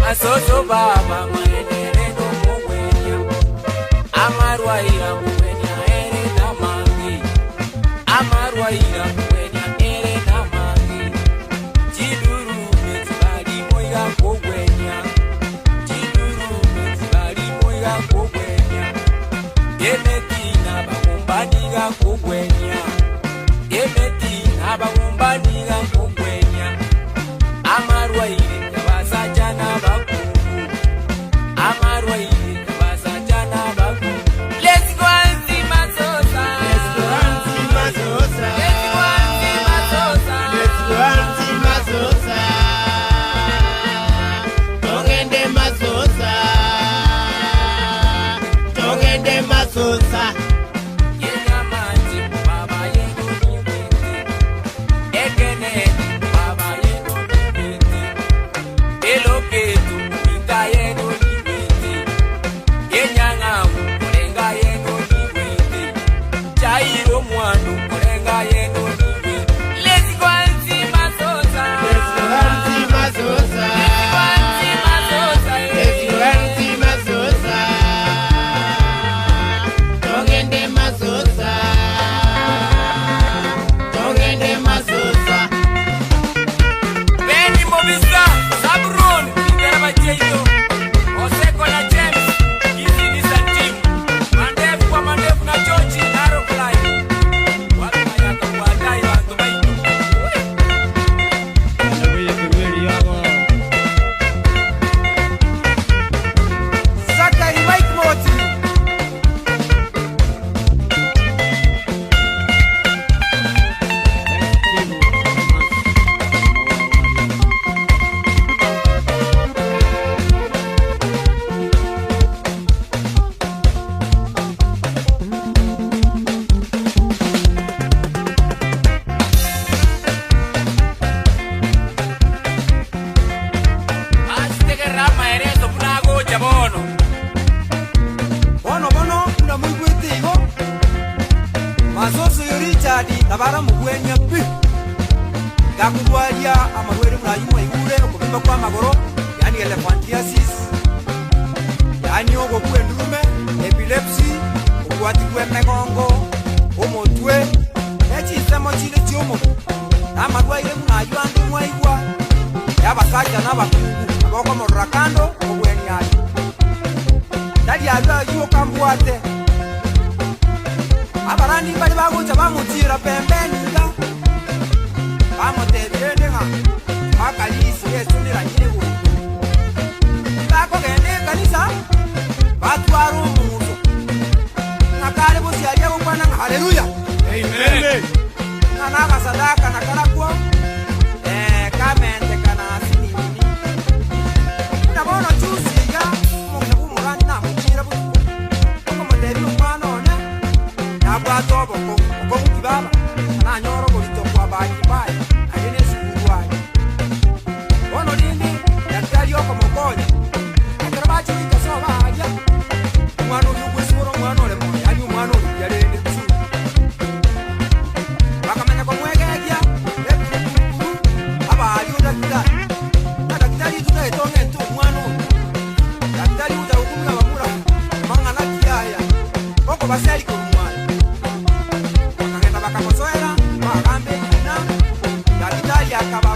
Masoso baba maenere no mugwenya amarwaira mugwenya ere na mangi amarwaira mugwenya ere na mangi chiduru mezibali moiga kugwenya chiduru mezibali moiga kugwenya yemetina bagumbaniga kugwenya yemetina bagumbaniga kugwenya amarwaira Jana baku, amarwaire kabasajana baku. Let's go and see Masosa. Let's go and see Masosa. Let's go and see Masosa. Let's go and see Masosa. Tongende Masosa. Tongende Masosa. Yenya manji baba yenu niwete. Ekene baba yenu niwete. Eloketu ita yenu niwete. Kenyanga murenga yenu niwete. Chairo mwanu murenga yenu niwete. Let's go and see Masosa. Let's go and see Masosa. Let's go and see Masosa. Let's go and see Masosa. Tongende Masosa. Tongende Masosa. Benny Mobisa, Sabron, Interaba Jeito, Oseko na James, Gizi Nisa Team, Mandefu kwa Mandefu na George, Naro Fly. Watu mayaka kwa dai wangu baitu. Zakari Mike Moti. Asiteke rama erezo punago jabono. Bono na mwigwete igo. Masoso yo Richard tabara mugwenya pi. Gakugwalia amarwere murayimwe igure okubimba kwa magoro yani elephantiasis. Yani ogo kwendume epilepsy okwati kwemegongo omotwe ekisemo kile kyomo. Amarwaire munaywange mwaigwa. Yabasajja n'abakungu abokomorora kando obwenyayo. Dali alwa yuo kambwate. Abarani bali bagucha bamutira pembeni nga. Bamutebende nga. Makalisi yesunira nyine go. Bako gende kanisa. Batwaro umuzo. Nakale bosi aliya gukwana nga haleluya. Amen. naga sadaka na karakuo kamente kana sinini na bono chusiga mwana kumugani na muchira buko ko moderi umwana one na bwato boko ko mukibaba na nyoro bolito kwa baki bai agene sikuwai bono lindi daktari yoko mokonya akara bachi kasoba aja mwana uyugusuro mwana ole moya ali mwana ole yarende tsu bakamenya ko mwegegia aba ali daktari tunaetonge tu mwana daktari utahukumia bamura mangana kiaya boko basali ko mwana bakagenda bakamusoera bakambe na daktari akaba